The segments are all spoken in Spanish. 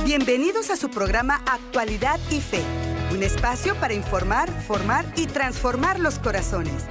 Bienvenidos a su programa Actualidad y Fe, un espacio para informar, formar y transformar los corazones.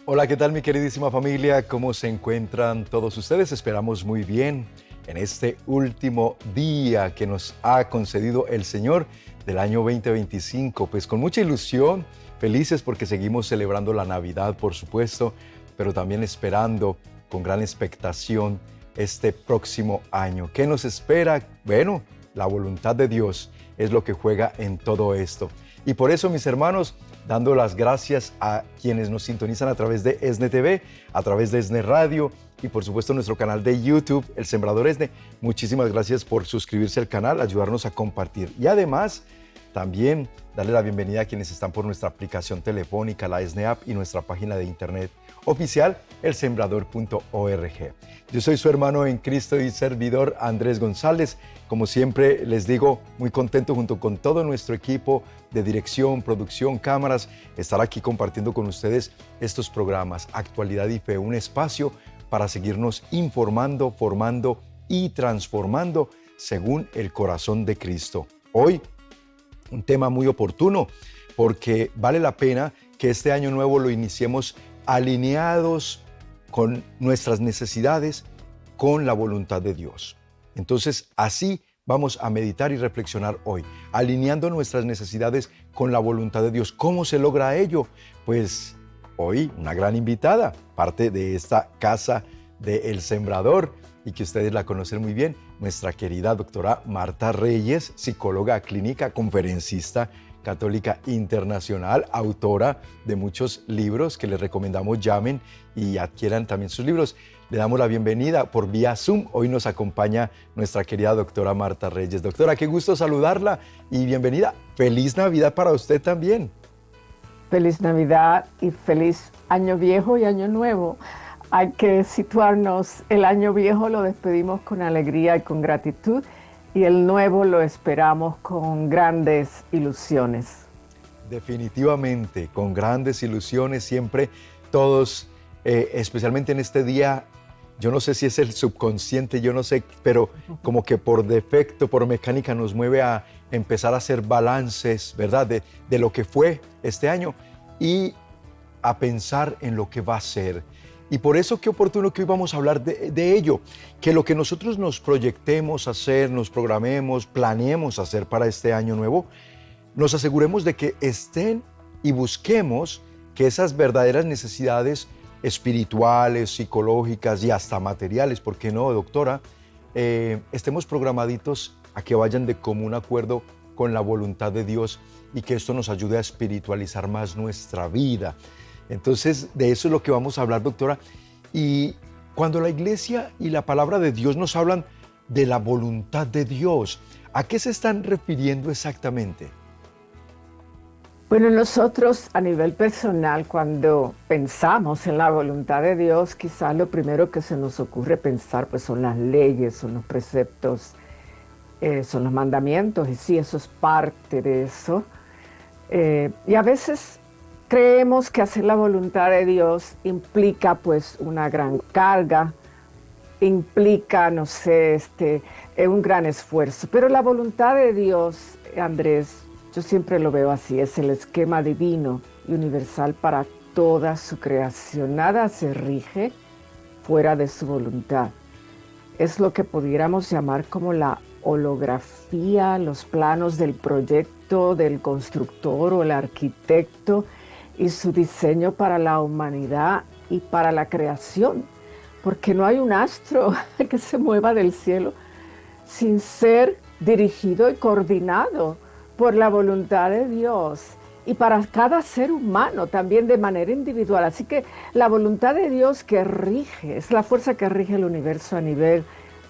Hola, ¿qué tal mi queridísima familia? ¿Cómo se encuentran todos ustedes? Esperamos muy bien en este último día que nos ha concedido el Señor del año 2025. Pues con mucha ilusión, felices porque seguimos celebrando la Navidad, por supuesto, pero también esperando con gran expectación este próximo año. ¿Qué nos espera? Bueno, la voluntad de Dios es lo que juega en todo esto. Y por eso, mis hermanos, dando las gracias a quienes nos sintonizan a través de ESNE TV, a través de ESNE Radio y por supuesto nuestro canal de YouTube, El Sembrador ESNE. Muchísimas gracias por suscribirse al canal, ayudarnos a compartir. Y además, también darle la bienvenida a quienes están por nuestra aplicación telefónica, la ESNE App y nuestra página de internet oficial, elsembrador.org. Yo soy su hermano en Cristo y servidor Andrés González. Como siempre les digo, muy contento junto con todo nuestro equipo de dirección, producción, cámaras, estar aquí compartiendo con ustedes estos programas, Actualidad y Fe, un espacio para seguirnos informando, formando y transformando según el corazón de Cristo. Hoy, un tema muy oportuno porque vale la pena que este año nuevo lo iniciemos alineados con nuestras necesidades, con la voluntad de Dios. Entonces, así vamos a meditar y reflexionar hoy, alineando nuestras necesidades con la voluntad de Dios. ¿Cómo se logra ello? Pues hoy una gran invitada, parte de esta casa de El Sembrador y que ustedes la conocen muy bien, nuestra querida doctora Marta Reyes, psicóloga clínica, conferencista católica internacional, autora de muchos libros que les recomendamos llamen y adquieran también sus libros. Le damos la bienvenida por vía Zoom. Hoy nos acompaña nuestra querida doctora Marta Reyes. Doctora, qué gusto saludarla y bienvenida. Feliz Navidad para usted también. Feliz Navidad y feliz Año Viejo y Año Nuevo. Hay que situarnos, el Año Viejo lo despedimos con alegría y con gratitud, y el nuevo lo esperamos con grandes ilusiones. Definitivamente, con grandes ilusiones, siempre todos, especialmente en este día, yo no sé si es el subconsciente, yo no sé, pero como que por defecto, por mecánica nos mueve a empezar a hacer balances, ¿verdad? De lo que fue este año y a pensar en lo que va a ser. Y por eso qué oportuno que hoy vamos a hablar de ello, que lo que nosotros nos proyectemos a hacer, nos programemos, planeemos hacer para este año nuevo, nos aseguremos de que estén y busquemos que esas verdaderas necesidades espirituales, psicológicas y hasta materiales, ¿por qué no, doctora? Estemos programaditos a que vayan de común acuerdo con la voluntad de Dios y que esto nos ayude a espiritualizar más nuestra vida. Entonces, de eso es lo que vamos a hablar, doctora. Y cuando la iglesia y la palabra de Dios nos hablan de la voluntad de Dios, ¿a qué se están refiriendo exactamente? Bueno, nosotros a nivel personal, cuando pensamos en la voluntad de Dios, quizás lo primero que se nos ocurre pensar pues son las leyes, son los preceptos, son los mandamientos, y sí, eso es parte de eso. Y a veces creemos que hacer la voluntad de Dios implica pues una gran carga, implica, no sé, un gran esfuerzo. Pero la voluntad de Dios, Andrés, yo siempre lo veo así, es el esquema divino y universal para toda su creación. Nada se rige fuera de su voluntad. Es lo que pudiéramos llamar como la holografía, los planos del proyecto del constructor o el arquitecto y su diseño para la humanidad y para la creación, porque no hay un astro que se mueva del cielo sin ser dirigido y coordinado por la voluntad de Dios, y para cada ser humano también de manera individual. Así que la voluntad de Dios que rige, es la fuerza que rige el universo a nivel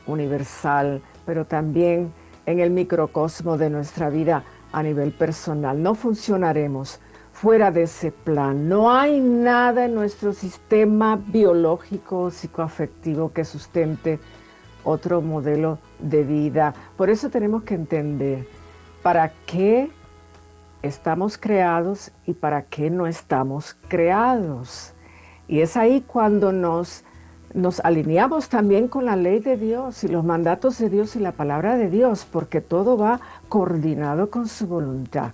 universal, pero también en el microcosmo de nuestra vida a nivel personal. No funcionaremos fuera de ese plan. No hay nada en nuestro sistema biológico, psicoafectivo que sustente otro modelo de vida. Por eso tenemos que entender para qué estamos creados y para qué no estamos creados. Y es ahí cuando nos nos alineamos también con la ley de Dios y los mandatos de Dios y la palabra de Dios, porque todo va coordinado con su voluntad.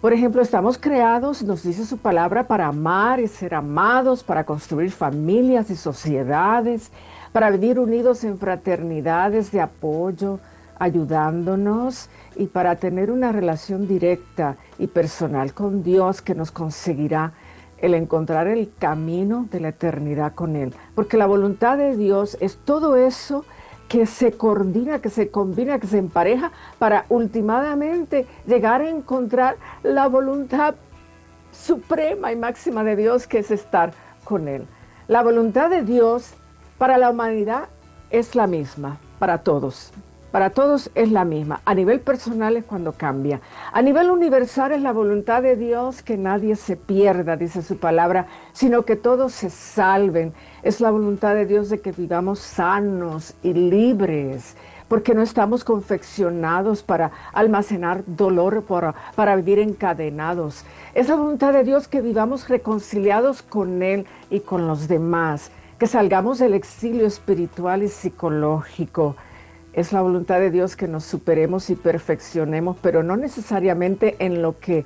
Por ejemplo, estamos creados, nos dice su palabra, para amar y ser amados, para construir familias y sociedades, para vivir unidos en fraternidades de apoyo, ayudándonos y para tener una relación directa y personal con Dios que nos conseguirá el encontrar el camino de la eternidad con Él. Porque la voluntad de Dios es todo eso que se coordina, que se combina, que se empareja para últimamente llegar a encontrar la voluntad suprema y máxima de Dios, que es estar con Él. La voluntad de Dios para la humanidad es la misma, para todos. Para todos es la misma. A nivel personal es cuando cambia. A nivel universal es la voluntad de Dios que nadie se pierda, dice su palabra, sino que todos se salven. Es la voluntad de Dios de que vivamos sanos y libres, porque no estamos confeccionados para almacenar dolor, para vivir encadenados. Es la voluntad de Dios que vivamos reconciliados con Él y con los demás, que salgamos del exilio espiritual y psicológico. Es la voluntad de Dios que nos superemos y perfeccionemos, pero no necesariamente en lo que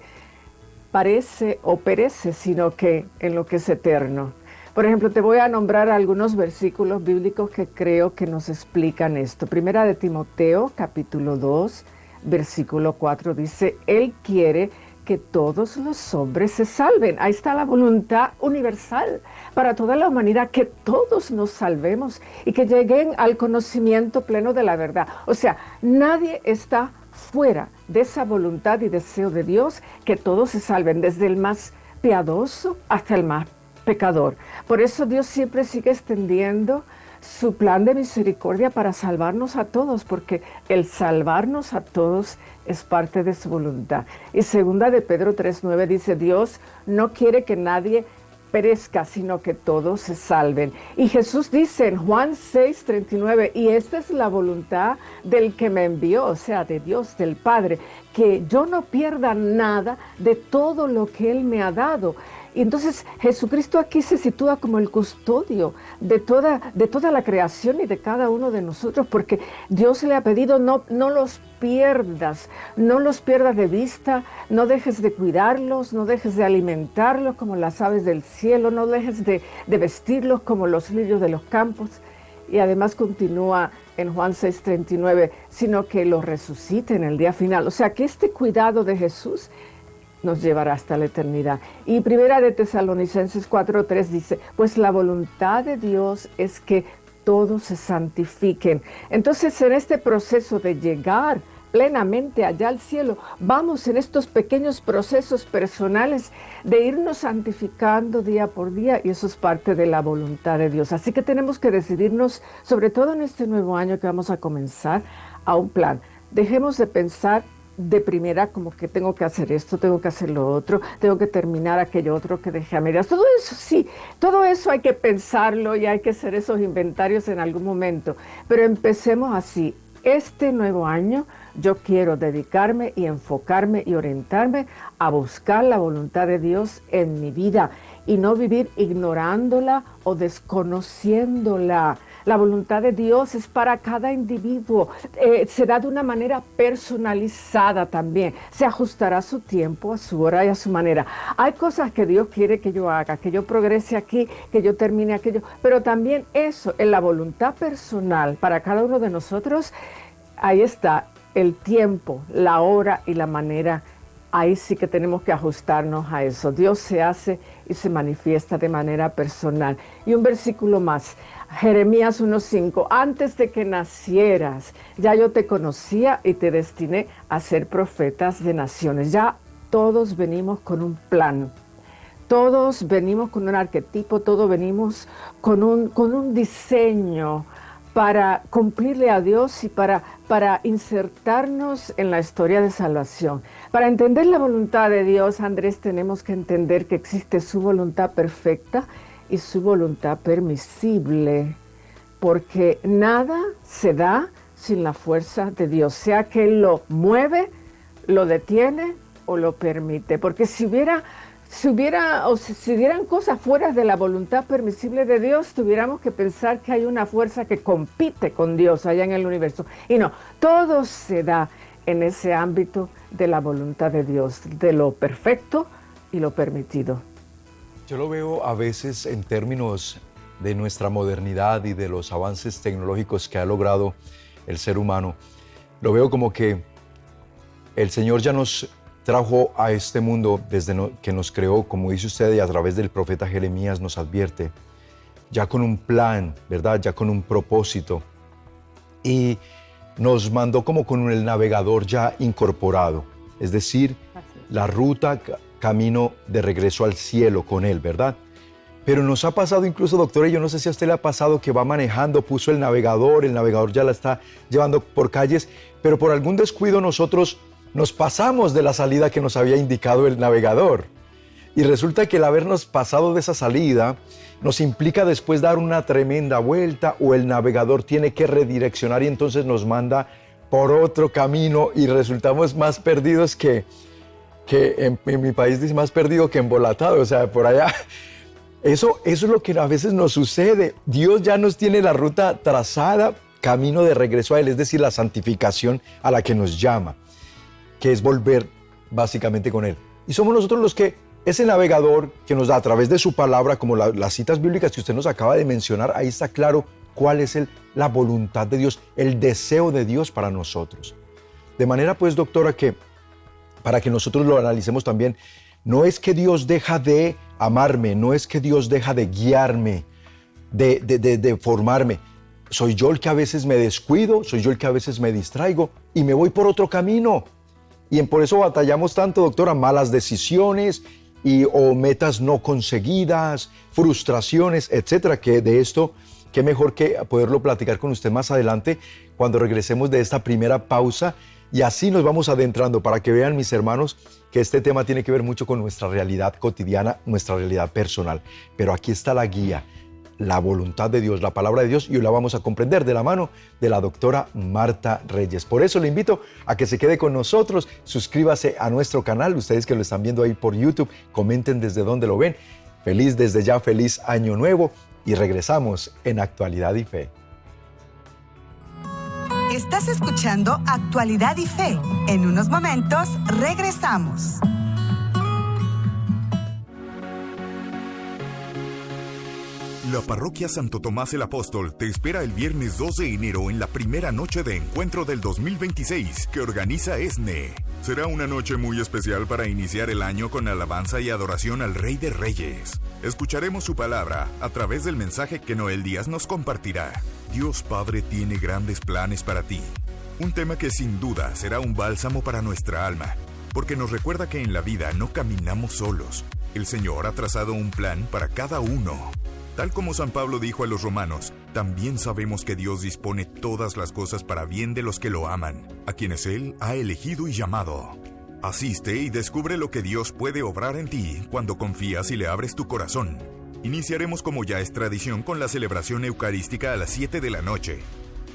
parece o perece, sino que en lo que es eterno. Por ejemplo, te voy a nombrar algunos versículos bíblicos que creo que nos explican esto. Primera de Timoteo, capítulo 2, versículo 4, dice, Él quiere que todos los hombres se salven. Ahí está la voluntad universal para toda la humanidad, que todos nos salvemos y que lleguen al conocimiento pleno de la verdad. O sea, nadie está fuera de esa voluntad y deseo de Dios, que todos se salven, desde el más piadoso hasta el más pecador. Por eso Dios siempre sigue extendiendo su plan de misericordia para salvarnos a todos, porque el salvarnos a todos es parte de su voluntad. Y segunda de Pedro 3:9 dice, Dios no quiere que nadie perezca, sino que todos se salven. Y Jesús dice en Juan 6:39, y esta es la voluntad del que me envió, o sea, de Dios, del Padre, que yo no pierda nada de todo lo que Él me ha dado. Y entonces Jesucristo aquí se sitúa como el custodio de toda la creación y de cada uno de nosotros, porque Dios le ha pedido no los pierdas de vista, no dejes de cuidarlos, no dejes de alimentarlos como las aves del cielo, no dejes de vestirlos como los lirios de los campos. Y además continúa en Juan 6:39, sino que los resucite en el día final. O sea que este cuidado de Jesús nos llevará hasta la eternidad. Y primera de Tesalonicenses 4:3 dice, pues la voluntad de Dios es que todos se santifiquen. Entonces, en este proceso de llegar plenamente allá al cielo, vamos en estos pequeños procesos personales de irnos santificando día por día, y eso es parte de la voluntad de Dios. Así que tenemos que decidirnos, sobre todo en este nuevo año que vamos a comenzar, a un plan. Dejemos de pensar de primera como que tengo que hacer esto, tengo que hacer lo otro, tengo que terminar aquello otro que dejé a medias. Todo eso sí, todo eso hay que pensarlo y hay que hacer esos inventarios en algún momento. Pero empecemos así. Este nuevo año yo quiero dedicarme y enfocarme y orientarme a buscar la voluntad de Dios en mi vida y no vivir ignorándola o desconociéndola. La voluntad de Dios es para cada individuo, se da de una manera personalizada también, se ajustará a su tiempo, a su hora y a su manera. Hay cosas que Dios quiere que yo haga, que yo progrese aquí, que yo termine aquello, pero también eso, en la voluntad personal para cada uno de nosotros, ahí está el tiempo, la hora y la manera. Ahí sí que tenemos que ajustarnos a eso. Dios se hace y se manifiesta de manera personal. Y un versículo más, Jeremías 1:5, antes de que nacieras, ya yo te conocía y te destiné a ser profetas de naciones. Ya todos venimos con un plan, todos venimos con un arquetipo, todos venimos con un diseño para cumplirle a Dios y para insertarnos en la historia de salvación. Para entender la voluntad de Dios, Andrés, tenemos que entender que existe su voluntad perfecta y su voluntad permisible, porque nada se da sin la fuerza de Dios, sea que Él lo mueve, lo detiene o lo permite, porque si si dieran cosas fuera de la voluntad permisible de Dios, tuviéramos que pensar que hay una fuerza que compite con Dios allá en el universo. Y no, todo se da en ese ámbito de la voluntad de Dios, de lo perfecto y lo permitido. Yo lo veo a veces en términos de nuestra modernidad y de los avances tecnológicos que ha logrado el ser humano. Lo veo como que el Señor ya nos trajo a este mundo desde que nos creó, como dice usted, y a través del profeta Jeremías nos advierte, ya con un plan, ¿verdad? Ya con un propósito. Y nos mandó como con el navegador ya incorporado, es decir, la ruta, camino de regreso al cielo con Él, ¿verdad? Pero nos ha pasado incluso, doctora, y yo no sé si a usted le ha pasado que va manejando, puso el navegador ya la está llevando por calles, pero por algún descuido nosotros nos pasamos de la salida que nos había indicado el navegador. Y resulta que el habernos pasado de esa salida nos implica después dar una tremenda vuelta o el navegador tiene que redireccionar y entonces nos manda por otro camino y resultamos más perdidos que en mi país dice más perdido que embolatado, o sea, por allá. Eso es lo que a veces nos sucede. Dios ya nos tiene la ruta trazada, camino de regreso a Él, es decir, la santificación a la que nos llama, que es volver básicamente con Él. Y somos nosotros los que, ese navegador que nos da a través de su palabra, como las citas bíblicas que usted nos acaba de mencionar, ahí está claro cuál es la voluntad de Dios, el deseo de Dios para nosotros. De manera pues, doctora, que para que nosotros lo analicemos también, no es que Dios deja de amarme, no es que Dios deja de guiarme, de formarme. Soy yo el que a veces me descuido, soy yo el que a veces me distraigo y me voy por otro camino. Y por eso batallamos tanto, doctora, malas decisiones o metas no conseguidas, frustraciones, etcétera, que de esto, qué mejor que poderlo platicar con usted más adelante cuando regresemos de esta primera pausa. Y así nos vamos adentrando para que vean, mis hermanos, que este tema tiene que ver mucho con nuestra realidad cotidiana, nuestra realidad personal. Pero aquí está la guía, la voluntad de Dios, la palabra de Dios, y hoy la vamos a comprender de la mano de la doctora Marta Reyes. Por eso le invito a que se quede con nosotros, suscríbase a nuestro canal, ustedes que lo están viendo ahí por YouTube, comenten desde dónde lo ven. Desde ya, feliz año nuevo y regresamos en Actualidad y Fe. Estás escuchando Actualidad y Fe. En unos momentos regresamos. La Parroquia Santo Tomás el Apóstol te espera el viernes 2 de enero en la primera noche de encuentro del 2026 que organiza ESNE. Será una noche muy especial para iniciar el año con alabanza y adoración al Rey de Reyes. Escucharemos su palabra a través del mensaje que Noel Díaz nos compartirá. Dios Padre tiene grandes planes para ti. Un tema que sin duda será un bálsamo para nuestra alma, porque nos recuerda que en la vida no caminamos solos. El Señor ha trazado un plan para cada uno. Tal como San Pablo dijo a los romanos, también sabemos que Dios dispone todas las cosas para bien de los que lo aman, a quienes Él ha elegido y llamado. Asiste y descubre lo que Dios puede obrar en ti cuando confías y le abres tu corazón. Iniciaremos, como ya es tradición, con la celebración eucarística a las 7 de la noche.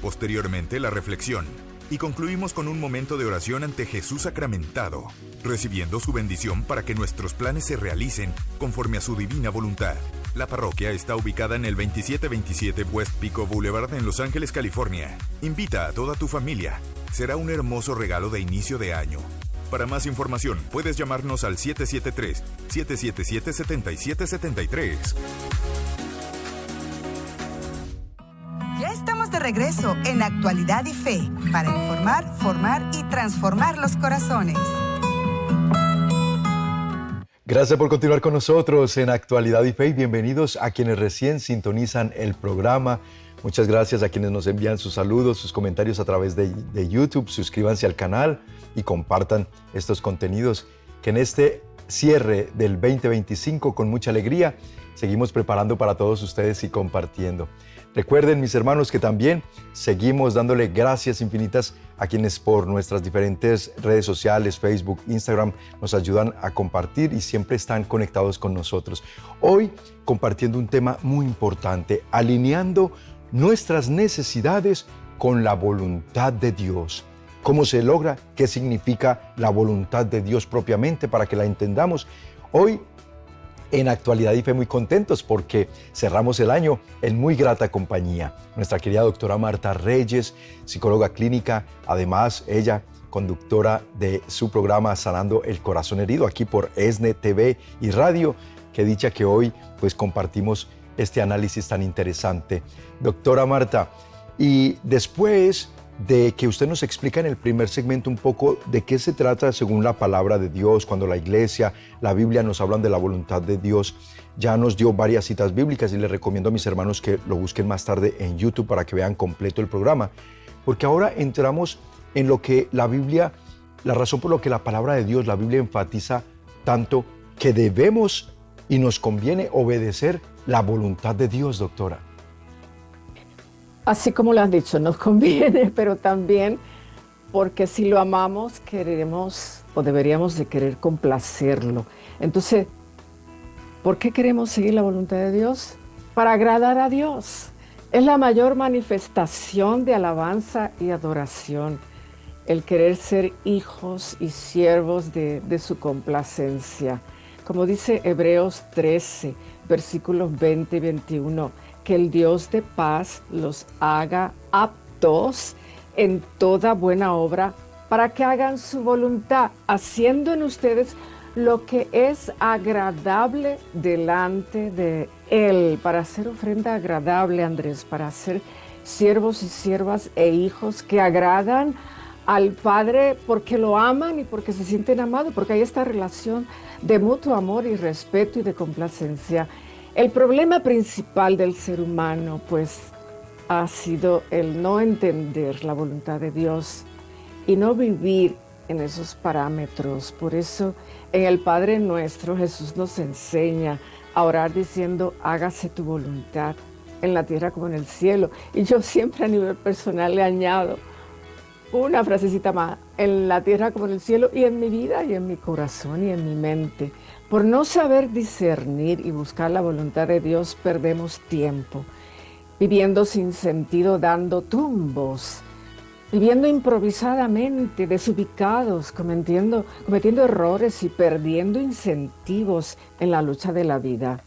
Posteriormente, la reflexión. Y concluimos con un momento de oración ante Jesús sacramentado, recibiendo su bendición para que nuestros planes se realicen conforme a su divina voluntad. La parroquia está ubicada en el 2727 West Pico Boulevard en Los Ángeles, California. Invita a toda tu familia. Será un hermoso regalo de inicio de año. Para más información, puedes llamarnos al 773-777-7773. Ya estamos de regreso en Actualidad y Fe para informar, formar y transformar los corazones. Gracias por continuar con nosotros en Actualidad y Fe y bienvenidos a quienes recién sintonizan el programa. Muchas gracias a quienes nos envían sus saludos, sus comentarios a través de YouTube. Suscríbanse al canal y compartan estos contenidos que en este cierre del 2025 con mucha alegría seguimos preparando para todos ustedes y compartiendo. Recuerden, mis hermanos, que también seguimos dándole gracias infinitas a quienes por nuestras diferentes redes sociales, Facebook, Instagram, nos ayudan a compartir y siempre están conectados con nosotros. Hoy compartiendo un tema muy importante, alineando nuestras necesidades con la voluntad de Dios. ¿Cómo se logra? ¿Qué significa la voluntad de Dios propiamente para que la entendamos? Hoy En Actualidad y Fe muy contentos porque cerramos el año en muy grata compañía. Nuestra querida doctora Marta Reyes, psicóloga clínica, además ella conductora de su programa Sanando el Corazón Herido, aquí por ESNE TV y Radio. Qué dicha que hoy pues compartimos este análisis tan interesante. Doctora Marta, y después de que usted nos explica en el primer segmento un poco de qué se trata según la palabra de Dios, cuando la iglesia, la Biblia nos hablan de la voluntad de Dios, ya nos dio varias citas bíblicas y les recomiendo a mis hermanos que lo busquen más tarde en YouTube para que vean completo el programa, porque ahora entramos en lo que la Biblia, la razón por la que la palabra de Dios, la Biblia enfatiza tanto que debemos y nos conviene obedecer la voluntad de Dios, doctora. Así como lo has dicho, nos conviene, pero también porque si lo amamos, queremos o deberíamos de querer complacerlo. Entonces, ¿por qué queremos seguir la voluntad de Dios? Para agradar a Dios. Es la mayor manifestación de alabanza y adoración, el querer ser hijos y siervos de su complacencia. Como dice Hebreos 13, versículos 20 y 21, que el Dios de paz los haga aptos en toda buena obra para que hagan su voluntad, haciendo en ustedes lo que es agradable delante de Él, para hacer ofrenda agradable, Andrés, para ser siervos y siervas e hijos que agradan al Padre porque lo aman y porque se sienten amados, porque hay esta relación de mutuo amor y respeto y de complacencia. El problema principal del ser humano, pues, ha sido el no entender la voluntad de Dios y no vivir en esos parámetros. Por eso, en el Padre Nuestro, Jesús nos enseña a orar diciendo, hágase tu voluntad en la tierra como en el cielo. Y yo siempre a nivel personal le añado una frasecita más, en la tierra como en el cielo, y en mi vida y en mi corazón y en mi mente. Por no saber discernir y buscar la voluntad de Dios, perdemos tiempo, viviendo sin sentido, dando tumbos, viviendo improvisadamente, desubicados, cometiendo errores y perdiendo incentivos en la lucha de la vida.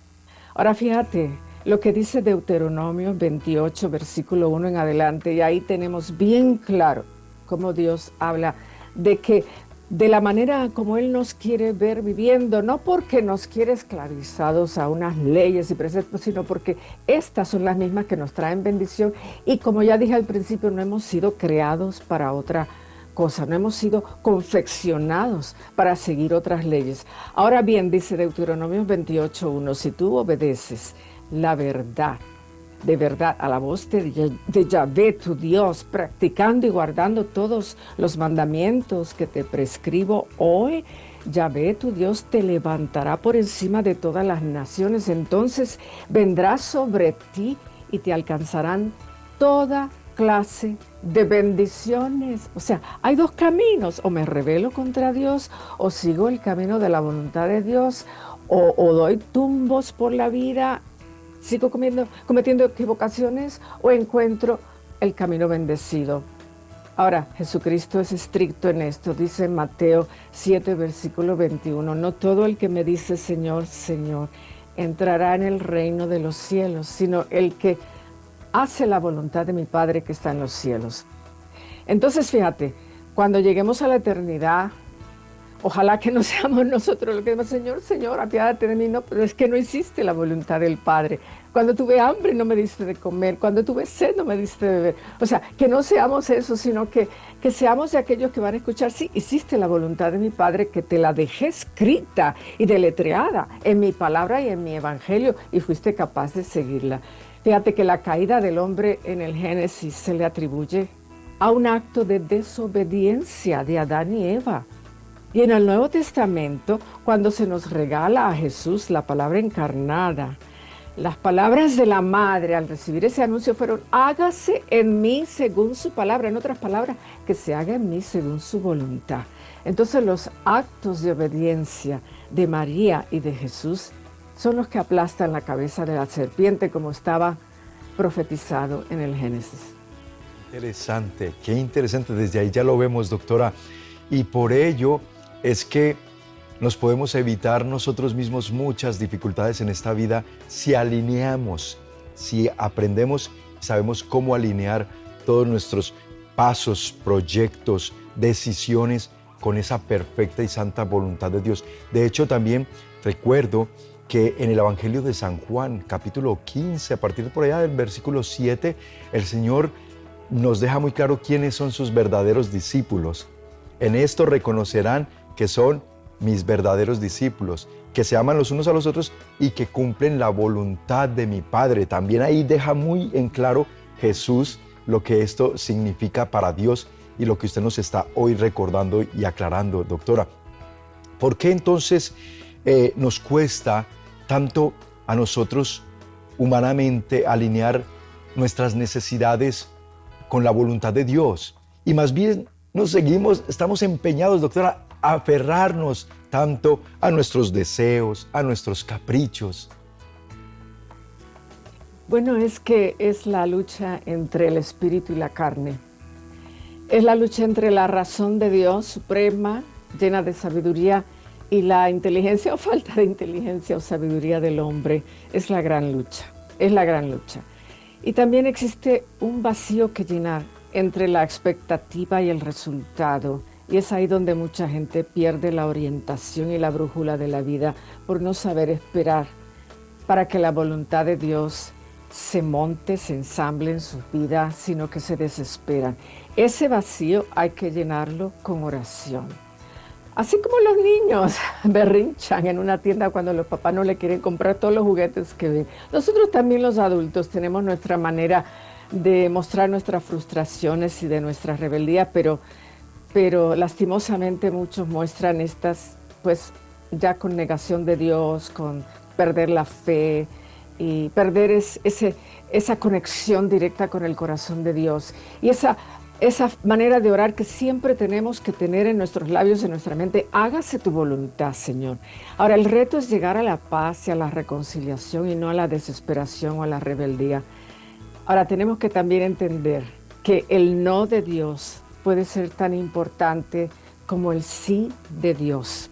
Ahora fíjate lo que dice Deuteronomio 28, versículo 1 en adelante, y ahí tenemos bien claro cómo Dios habla de que de la manera como Él nos quiere ver viviendo, no porque nos quiere esclavizados a unas leyes y preceptos, sino porque estas son las mismas que nos traen bendición. Y como ya dije al principio, no hemos sido creados para otra cosa, no hemos sido confeccionados para seguir otras leyes. Ahora bien, dice Deuteronomio 28:1, si tú obedeces la verdad, de verdad, a la voz de Yahvé, tu Dios, practicando y guardando todos los mandamientos que te prescribo hoy, Yahvé, tu Dios, te levantará por encima de todas las naciones. Entonces vendrá sobre ti y te alcanzarán toda clase de bendiciones. O sea, hay dos caminos: o me rebelo contra Dios, o sigo el camino de la voluntad de Dios, o doy tumbos por la vida, sigo cometiendo equivocaciones, o encuentro el camino bendecido. Ahora, Jesucristo es estricto en esto. Dice en Mateo 7, versículo 21, no todo el que me dice Señor, Señor, entrará en el reino de los cielos, sino el que hace la voluntad de mi Padre que está en los cielos. Entonces, fíjate, cuando lleguemos a la eternidad, ojalá que no seamos nosotros los que decimos, Señor, Señor, apiádate de mí. No, pero es que no hiciste la voluntad del Padre. Cuando tuve hambre no me diste de comer, cuando tuve sed no me diste de beber. O sea, que no seamos eso, sino que seamos de aquellos que van a escuchar, sí, hiciste la voluntad de mi Padre, que te la dejé escrita y deletreada en mi palabra y en mi evangelio, y fuiste capaz de seguirla. Fíjate que la caída del hombre en el Génesis se le atribuye a un acto de desobediencia de Adán y Eva. Y en el Nuevo Testamento, cuando se nos regala a Jesús la palabra encarnada, las palabras de la madre al recibir ese anuncio fueron, hágase en mí según su palabra. En otras palabras, que se haga en mí según su voluntad. Entonces los actos de obediencia de María y de Jesús son los que aplastan la cabeza de la serpiente, como estaba profetizado en el Génesis. Interesante, qué interesante. Desde ahí ya lo vemos, doctora. Y por ello es que nos podemos evitar nosotros mismos muchas dificultades en esta vida si alineamos, si aprendemos y sabemos cómo alinear todos nuestros pasos, proyectos, decisiones con esa perfecta y santa voluntad de Dios. De hecho, también recuerdo que en el Evangelio de San Juan, capítulo 15, a partir de por allá del versículo 7, el Señor nos deja muy claro quiénes son sus verdaderos discípulos. En esto reconocerán que son mis verdaderos discípulos, que se aman los unos a los otros y que cumplen la voluntad de mi Padre. También ahí deja muy en claro Jesús lo que esto significa para Dios y lo que usted nos está hoy recordando y aclarando, doctora. ¿Por qué entonces nos cuesta tanto a nosotros humanamente alinear nuestras necesidades con la voluntad de Dios? Y más bien estamos empeñados, doctora, a aferrarnos tanto a nuestros deseos, a nuestros caprichos. Bueno, es que es la lucha entre el espíritu y la carne. Es la lucha entre la razón de Dios suprema, llena de sabiduría, y la inteligencia o falta de inteligencia o sabiduría del hombre. Es la gran lucha, es la gran lucha. Y también existe un vacío que llenar entre la expectativa y el resultado. Y es ahí donde mucha gente pierde la orientación y la brújula de la vida por no saber esperar para que la voluntad de Dios se monte, se ensamble en sus vidas, sino que se desesperan. Ese vacío hay que llenarlo con oración. Así como los niños berrinchan en una tienda cuando los papás no le quieren comprar todos los juguetes que ven. Nosotros también los adultos tenemos nuestra manera de mostrar nuestras frustraciones y de nuestra rebeldía, pero lastimosamente muchos muestran estas, pues ya con negación de Dios, con perder la fe y perder esa conexión directa con el corazón de Dios. Y esa manera de orar que siempre tenemos que tener en nuestros labios, en nuestra mente: hágase tu voluntad, Señor. Ahora, el reto es llegar a la paz y a la reconciliación y no a la desesperación o a la rebeldía. Ahora, tenemos que también entender que el no de Dios puede ser tan importante como el sí de Dios.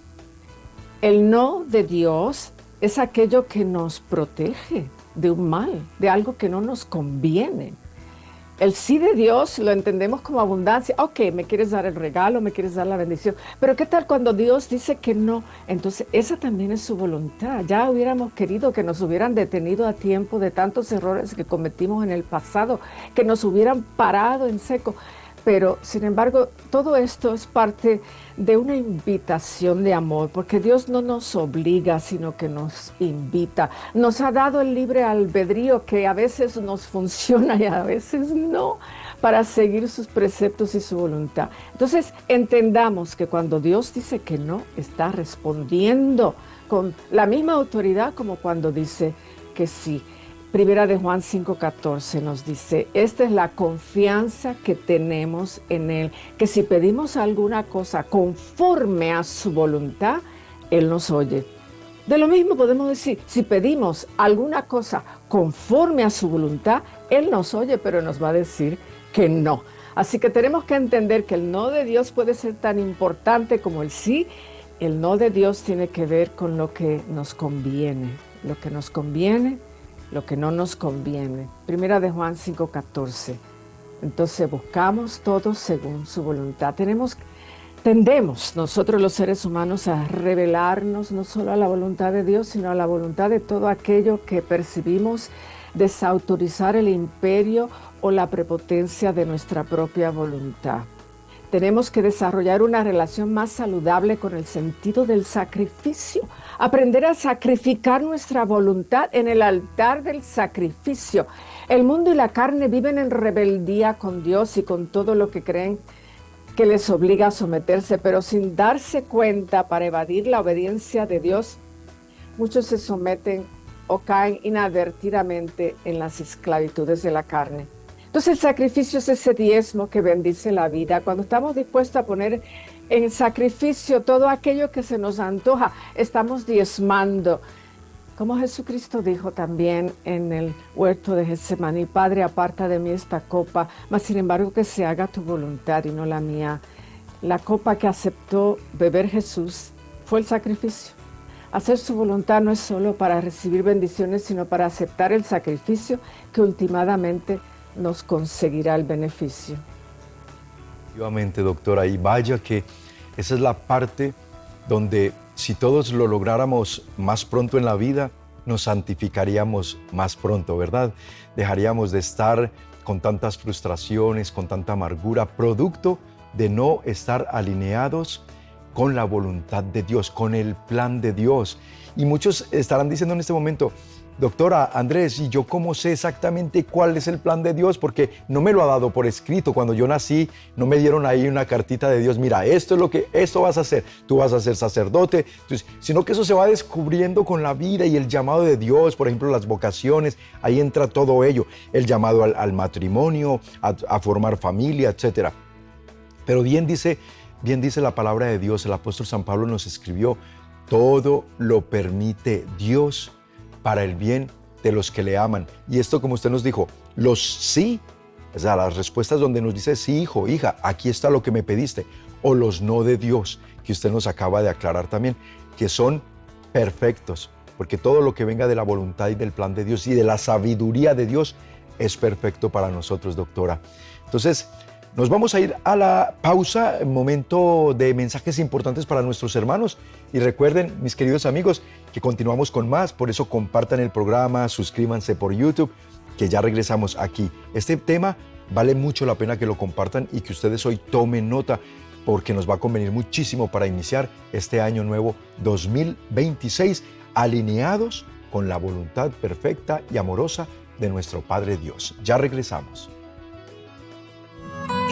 El no de Dios es aquello que nos protege de un mal, de algo que no nos conviene. El sí de Dios lo entendemos como abundancia. Ok, me quieres dar el regalo, me quieres dar la bendición, pero ¿qué tal cuando Dios dice que no? Entonces esa también es su voluntad. Ya hubiéramos querido que nos hubieran detenido a tiempo de tantos errores que cometimos en el pasado, que nos hubieran parado en seco. Pero, sin embargo, todo esto es parte de una invitación de amor, porque Dios no nos obliga, sino que nos invita. Nos ha dado el libre albedrío que a veces nos funciona y a veces no, para seguir sus preceptos y su voluntad. Entonces, entendamos que cuando Dios dice que no, está respondiendo con la misma autoridad como cuando dice que sí. Primera de Juan 5:14 nos dice: esta es la confianza que tenemos en Él, que si pedimos alguna cosa conforme a su voluntad, Él nos oye. De lo mismo podemos decir, si pedimos alguna cosa conforme a su voluntad, Él nos oye, pero nos va a decir que no. Así que tenemos que entender que el no de Dios puede ser tan importante como el sí. El no de Dios tiene que ver con lo que nos conviene, lo que nos conviene, lo que no nos conviene. Primera de Juan 5:14. Entonces buscamos todo según su voluntad. Tendemos nosotros los seres humanos a rebelarnos no solo a la voluntad de Dios, sino a la voluntad de todo aquello que percibimos desautorizar el imperio o la prepotencia de nuestra propia voluntad. Tenemos que desarrollar una relación más saludable con el sentido del sacrificio, aprender a sacrificar nuestra voluntad en el altar del sacrificio. El mundo y la carne viven en rebeldía con Dios y con todo lo que creen que les obliga a someterse, pero sin darse cuenta, para evadir la obediencia de Dios, muchos se someten o caen inadvertidamente en las esclavitudes de la carne. Entonces el sacrificio es ese diezmo que bendice la vida. Cuando estamos dispuestos a poner en sacrificio todo aquello que se nos antoja, estamos diezmando. Como Jesucristo dijo también en el huerto de Getsemaní: Padre, aparta de mí esta copa, mas sin embargo que se haga tu voluntad y no la mía. La copa que aceptó beber Jesús fue el sacrificio. Hacer su voluntad no es solo para recibir bendiciones, sino para aceptar el sacrificio que últimamente nos conseguirá el beneficio. Efectivamente, doctora, y vaya que esa es la parte donde si todos lo lográramos más pronto en la vida, nos santificaríamos más pronto, ¿verdad? Dejaríamos de estar con tantas frustraciones, con tanta amargura, producto de no estar alineados con la voluntad de Dios, con el plan de Dios. Y muchos estarán diciendo en este momento, doctora Andrés, ¿y yo cómo sé exactamente cuál es el plan de Dios? Porque no me lo ha dado por escrito. Cuando yo nací, no me dieron ahí una cartita de Dios, mira, esto vas a hacer, tú vas a ser sacerdote. Entonces, sino que eso se va descubriendo con la vida y el llamado de Dios, por ejemplo, las vocaciones, ahí entra todo ello, el llamado al matrimonio, a formar familia, etc. Pero bien dice la palabra de Dios, el apóstol San Pablo nos escribió, todo lo permite Dios para el bien de los que le aman. Y esto, como usted nos dijo, los sí, o sea, las respuestas donde nos dice, sí, hijo, hija, aquí está lo que me pediste, o los no de Dios, que usted nos acaba de aclarar también, que son perfectos, porque todo lo que venga de la voluntad y del plan de Dios y de la sabiduría de Dios es perfecto para nosotros, doctora. Entonces, nos vamos a ir a la pausa, momento de mensajes importantes para nuestros hermanos. Y recuerden, mis queridos amigos, que continuamos con más, por eso compartan el programa, suscríbanse por YouTube, que ya regresamos aquí. Este tema vale mucho la pena que lo compartan y que ustedes hoy tomen nota, porque nos va a convenir muchísimo para iniciar este año nuevo 2026, alineados con la voluntad perfecta y amorosa de nuestro Padre Dios. Ya regresamos.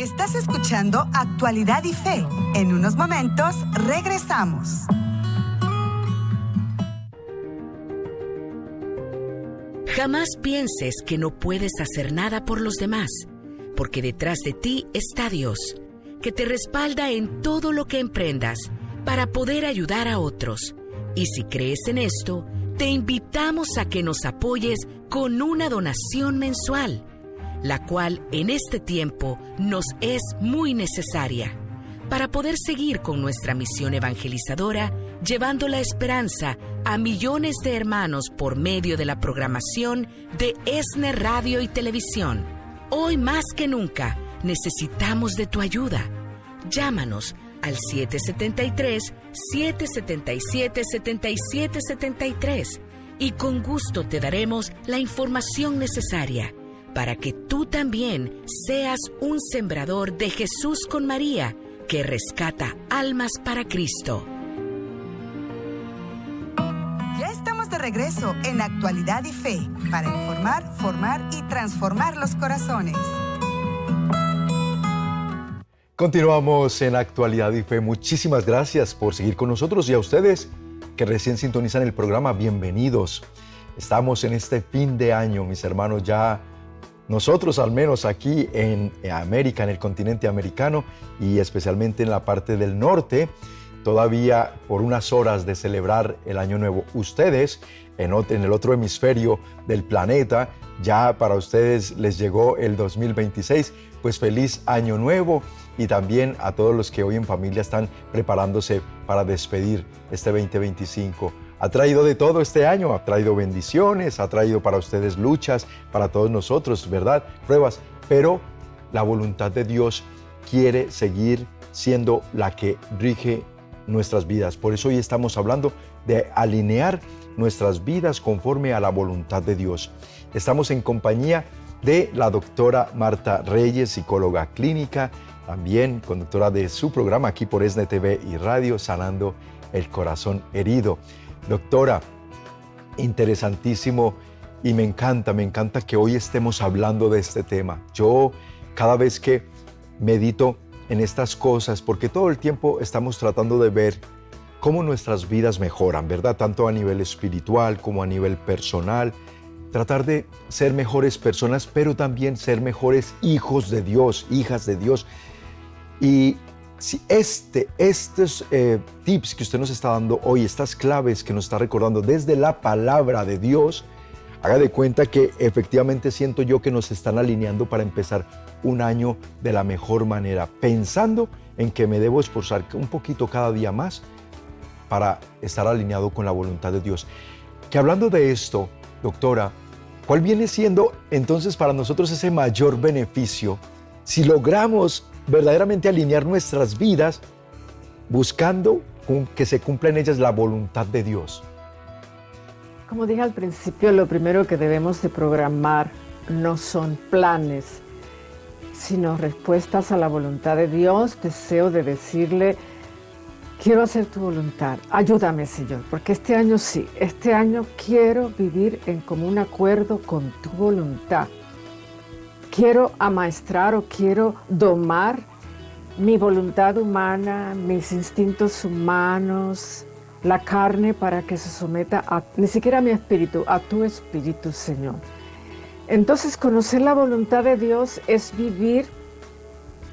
Estás escuchando Actualidad y Fe. En unos momentos regresamos. Jamás pienses que no puedes hacer nada por los demás, porque detrás de ti está Dios, que te respalda en todo lo que emprendas para poder ayudar a otros. Y si crees en esto, te invitamos a que nos apoyes con una donación mensual, la cual en este tiempo nos es muy necesaria para poder seguir con nuestra misión evangelizadora, llevando la esperanza a millones de hermanos por medio de la programación de ESNE Radio y Televisión. Hoy más que nunca necesitamos de tu ayuda. Llámanos al 773-777-7773 y con gusto te daremos la información necesaria para que tú también seas un sembrador de Jesús con María, que rescata almas para Cristo. Ya estamos de regreso en Actualidad y Fe, para informar, formar y transformar los corazones. Continuamos en Actualidad y Fe. Muchísimas gracias por seguir con nosotros, y a ustedes que recién sintonizan el programa, bienvenidos. Estamos en este fin de año, mis hermanos, ya nosotros al menos aquí en América, en el continente americano y especialmente en la parte del norte, todavía por unas horas de celebrar el Año Nuevo. Ustedes en el otro hemisferio del planeta, ya para ustedes les llegó el 2026, pues feliz Año Nuevo, y también a todos los que hoy en familia están preparándose para despedir este 2025. Ha traído de todo este año, ha traído bendiciones, ha traído para ustedes luchas, para todos nosotros, ¿verdad? Pruebas, pero la voluntad de Dios quiere seguir siendo la que rige nuestras vidas. Por eso hoy estamos hablando de alinear nuestras vidas conforme a la voluntad de Dios. Estamos en compañía de la doctora Marta Reyes, psicóloga clínica, también conductora de su programa aquí por ESNE TV y Radio, Sanando el Corazón Herido. Doctora, interesantísimo, y me encanta que hoy estemos hablando de este tema. Yo cada vez que medito en estas cosas, porque todo el tiempo estamos tratando de ver cómo nuestras vidas mejoran, ¿verdad? Tanto a nivel espiritual como a nivel personal. Tratar de ser mejores personas, pero también ser mejores hijos de Dios, hijas de Dios. Y si estos tips que usted nos está dando hoy, estas claves que nos está recordando desde la palabra de Dios, haga de cuenta que efectivamente siento yo que nos están alineando para empezar un año de la mejor manera, pensando en que me debo esforzar un poquito cada día más para estar alineado con la voluntad de Dios. Que hablando de esto, doctora, ¿cuál viene siendo entonces para nosotros ese mayor beneficio si logramos verdaderamente alinear nuestras vidas buscando que se cumpla en ellas la voluntad de Dios? Como dije al principio, lo primero que debemos de programar no son planes, sino respuestas a la voluntad de Dios, deseo de decirle, quiero hacer tu voluntad, ayúdame Señor, porque este año sí, este año quiero vivir en común acuerdo con tu voluntad. Quiero amaestrar o quiero domar mi voluntad humana, mis instintos humanos, la carne para que se someta ni siquiera a mi espíritu, a tu espíritu, Señor. Entonces, conocer la voluntad de Dios es vivir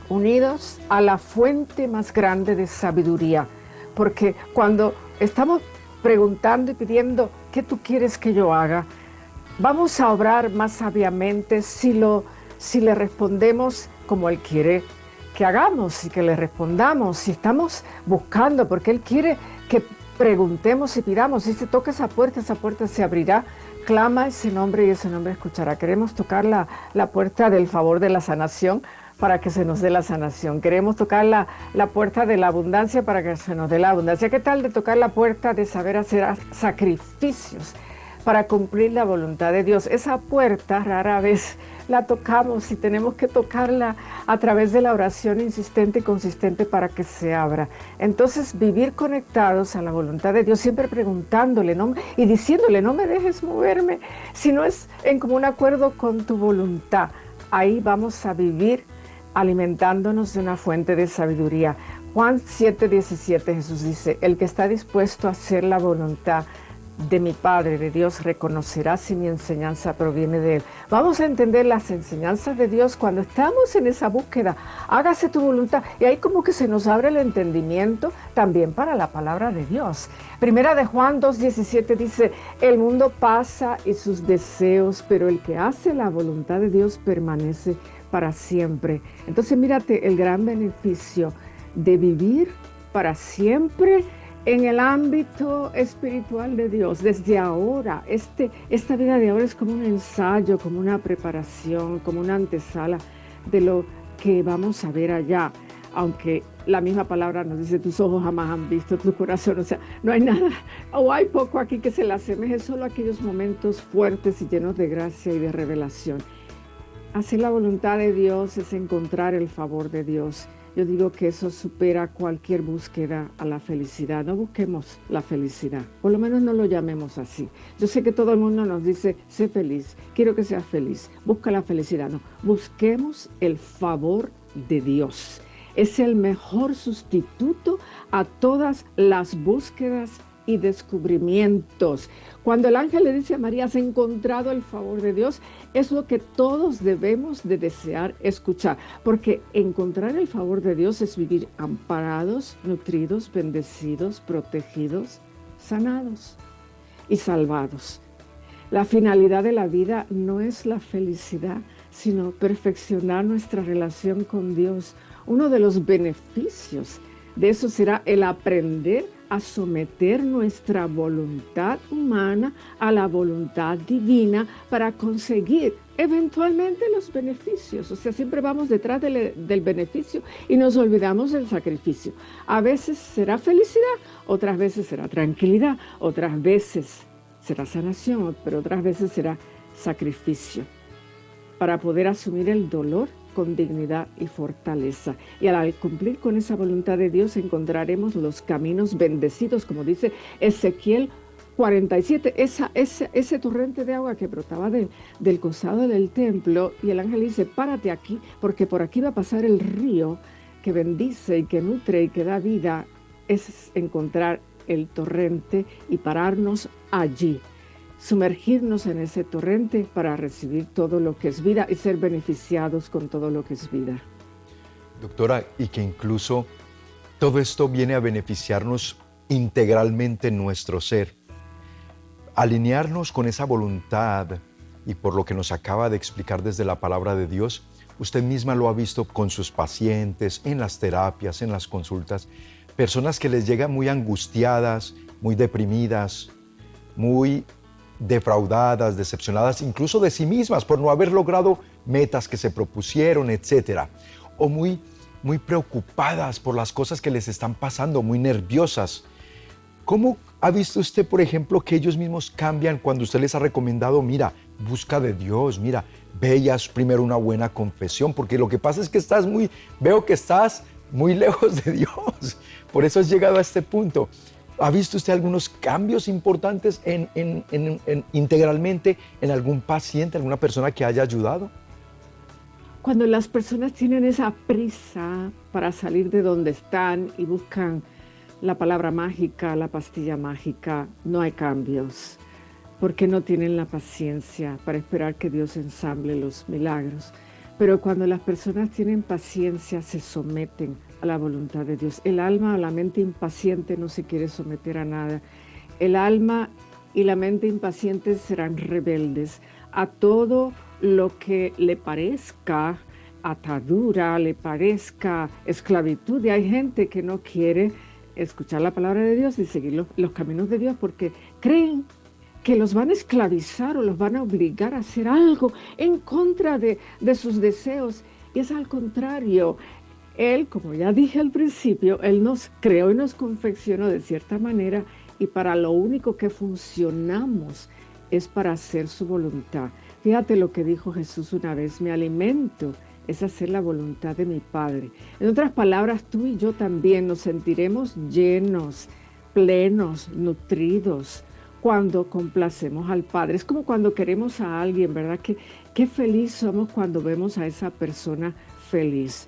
unidos a la fuente más grande de sabiduría, porque cuando estamos preguntando y pidiendo ¿qué tú quieres que yo haga?, vamos a obrar más sabiamente si le respondemos como Él quiere que hagamos y que le respondamos, si estamos buscando, porque Él quiere que preguntemos y pidamos. Si se toca esa puerta se abrirá. Clama ese nombre y ese nombre escuchará. Queremos tocar la puerta del favor de la sanación para que se nos dé la sanación. Queremos tocar la puerta de la abundancia para que se nos dé la abundancia. ¿Qué tal de tocar la puerta de saber hacer sacrificios para cumplir la voluntad de Dios? Esa puerta rara vez la tocamos y tenemos que tocarla a través de la oración insistente y consistente para que se abra. Entonces, vivir conectados a la voluntad de Dios, siempre preguntándole y diciéndole, no me dejes moverme, si no es en común acuerdo con tu voluntad. Ahí vamos a vivir alimentándonos de una fuente de sabiduría. Juan 7:17, Jesús dice, el que está dispuesto a hacer la voluntad de mi Padre, de Dios, reconocerá si mi enseñanza proviene de Él. Vamos a entender las enseñanzas de Dios cuando estamos en esa búsqueda. Hágase tu voluntad. Y ahí como que se nos abre el entendimiento también para la palabra de Dios. Primera de Juan 2:17 dice, el mundo pasa y sus deseos, pero el que hace la voluntad de Dios permanece para siempre. Entonces mírate el gran beneficio de vivir para siempre en el ámbito espiritual de Dios, desde ahora. Esta vida de ahora es como un ensayo, como una preparación, como una antesala de lo que vamos a ver allá. Aunque la misma palabra nos dice, tus ojos jamás han visto, tu corazón, o sea, no hay nada, o hay poco aquí que se le asemeje, solo aquellos momentos fuertes y llenos de gracia y de revelación. Hacer la voluntad de Dios es encontrar el favor de Dios. Yo digo que eso supera cualquier búsqueda a la felicidad. No busquemos la felicidad, por lo menos no lo llamemos así. Yo sé que todo el mundo nos dice, sé feliz, quiero que seas feliz, busca la felicidad. No, busquemos el favor de Dios. Es el mejor sustituto a todas las búsquedas y descubrimientos. Cuando el ángel le dice a María, has encontrado el favor de Dios, es lo que todos debemos de desear escuchar, porque encontrar el favor de Dios es vivir amparados, nutridos, bendecidos, protegidos, sanados y salvados. La finalidad de la vida no es la felicidad, sino perfeccionar nuestra relación con Dios. Uno de los beneficios de eso será el aprender a someter nuestra voluntad humana a la voluntad divina para conseguir eventualmente los beneficios. O sea, siempre vamos detrás del beneficio y nos olvidamos del sacrificio. A veces será felicidad, otras veces será tranquilidad, otras veces será sanación, pero otras veces será sacrificio para poder asumir el dolor con dignidad y fortaleza. Y al cumplir con esa voluntad de Dios encontraremos los caminos bendecidos, como dice Ezequiel 47, ese torrente de agua que brotaba del costado del templo, y el ángel dice, párate aquí, porque por aquí va a pasar el río que bendice y que nutre y que da vida. Es encontrar el torrente y pararnos allí, sumergirnos en ese torrente para recibir todo lo que es vida y ser beneficiados con todo lo que es vida. Doctora, y que incluso todo esto viene a beneficiarnos integralmente en nuestro ser. Alinearnos con esa voluntad, y por lo que nos acaba de explicar desde la palabra de Dios, usted misma lo ha visto con sus pacientes, en las terapias, en las consultas, personas que les llegan muy angustiadas, muy deprimidas, muy defraudadas, decepcionadas, incluso de sí mismas por no haber logrado metas que se propusieron, etcétera, o muy preocupadas por las cosas que les están pasando, muy nerviosas. ¿Cómo ha visto usted, por ejemplo, que ellos mismos cambian cuando usted les ha recomendado, mira, busca de Dios, mira, ve y haz primero una buena confesión, porque lo que pasa es que veo que estás muy lejos de Dios, por eso has llegado a este punto? ¿Ha visto usted algunos cambios importantes integralmente en algún paciente, alguna persona que haya ayudado? Cuando las personas tienen esa prisa para salir de donde están y buscan la palabra mágica, la pastilla mágica, no hay cambios, porque no tienen la paciencia para esperar que Dios ensamble los milagros. Pero cuando las personas tienen paciencia, se someten a la voluntad de Dios. El alma o la mente impaciente no se quiere someter a nada. El alma y la mente impaciente serán rebeldes a todo lo que le parezca atadura, le parezca esclavitud. Y hay gente que no quiere escuchar la palabra de Dios y seguir los caminos de Dios porque creen que los van a esclavizar o los van a obligar a hacer algo en contra de sus deseos. Y es al contrario. Él, como ya dije al principio, Él nos creó y nos confeccionó de cierta manera y para lo único que funcionamos es para hacer su voluntad. Fíjate lo que dijo Jesús una vez: mi alimento es hacer la voluntad de mi Padre. En otras palabras, tú y yo también nos sentiremos llenos, plenos, nutridos cuando complacemos al Padre. Es como cuando queremos a alguien, ¿verdad? Qué feliz somos cuando vemos a esa persona feliz.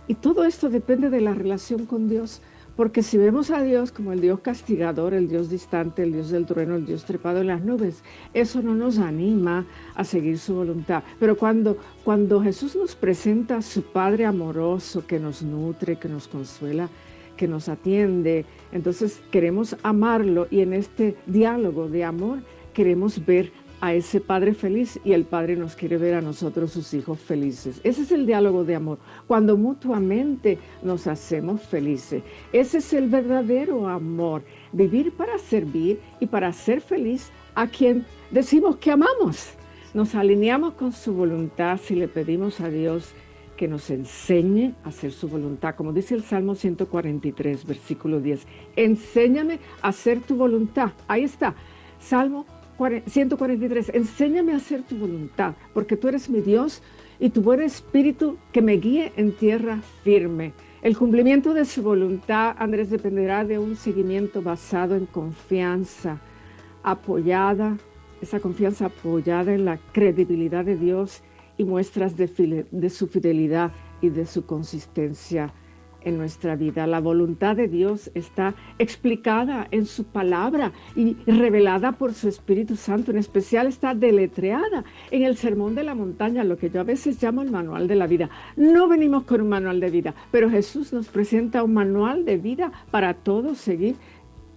Y todo esto depende de la relación con Dios, porque si vemos a Dios como el Dios castigador, el Dios distante, el Dios del trueno, el Dios trepado en las nubes, eso no nos anima a seguir su voluntad. Pero cuando Jesús nos presenta a su Padre amoroso que nos nutre, que nos consuela, que nos atiende, entonces queremos amarlo y en este diálogo de amor queremos ver a ese Padre feliz y el Padre nos quiere ver a nosotros, sus hijos, felices. Ese es el diálogo de amor, cuando mutuamente nos hacemos felices. Ese es el verdadero amor, vivir para servir y para ser feliz a quien decimos que amamos. Nos alineamos con su voluntad si le pedimos a Dios que nos enseñe a hacer su voluntad. Como dice el Salmo 143, versículo 10, enséñame a hacer tu voluntad. Ahí está, Salmo 143, enséñame a hacer tu voluntad, porque tú eres mi Dios y tu buen espíritu que me guíe en tierra firme. El cumplimiento de su voluntad, Andrés, dependerá de un seguimiento basado en confianza, esa confianza apoyada en la credibilidad de Dios y muestras de su fidelidad y de su consistencia en nuestra vida. La voluntad de Dios está explicada en su palabra y revelada por su Espíritu Santo. En especial está deletreada en el Sermón de la Montaña, lo que yo a veces llamo el manual de la vida. No venimos con un manual de vida, pero Jesús nos presenta un manual de vida para todos seguir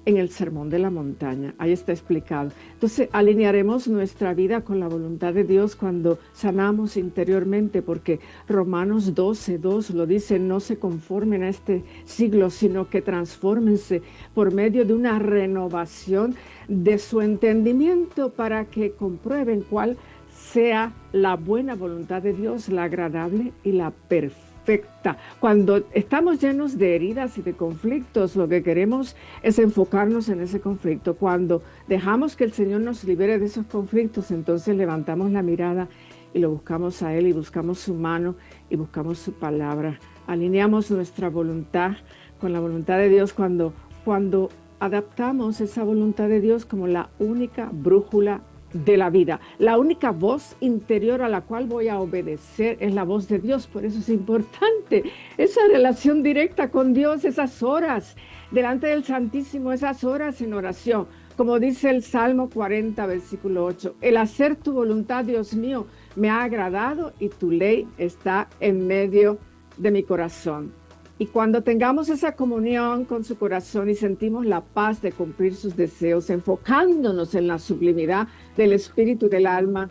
en el Sermón de la Montaña. Ahí está explicado. Entonces, alinearemos nuestra vida con la voluntad de Dios cuando sanamos interiormente, porque Romanos 12:2 lo dice: no se conformen a este siglo, sino que transfórmense por medio de una renovación de su entendimiento para que comprueben cuál sea la buena voluntad de Dios, la agradable y la perfecta. Cuando estamos llenos de heridas y de conflictos, lo que queremos es enfocarnos en ese conflicto. Cuando dejamos que el Señor nos libere de esos conflictos, entonces levantamos la mirada y lo buscamos a Él y buscamos su mano y buscamos su palabra. Alineamos nuestra voluntad con la voluntad de Dios cuando adaptamos esa voluntad de Dios como la única brújula de la vida. La única voz interior a la cual voy a obedecer es la voz de Dios. Por eso es importante esa relación directa con Dios, esas horas delante del Santísimo, esas horas en oración. Como dice el Salmo 40, versículo 8, el hacer tu voluntad, Dios mío, me ha agradado y tu ley está en medio de mi corazón. Y cuando tengamos esa comunión con su corazón y sentimos la paz de cumplir sus deseos, enfocándonos en la sublimidad del espíritu y del alma,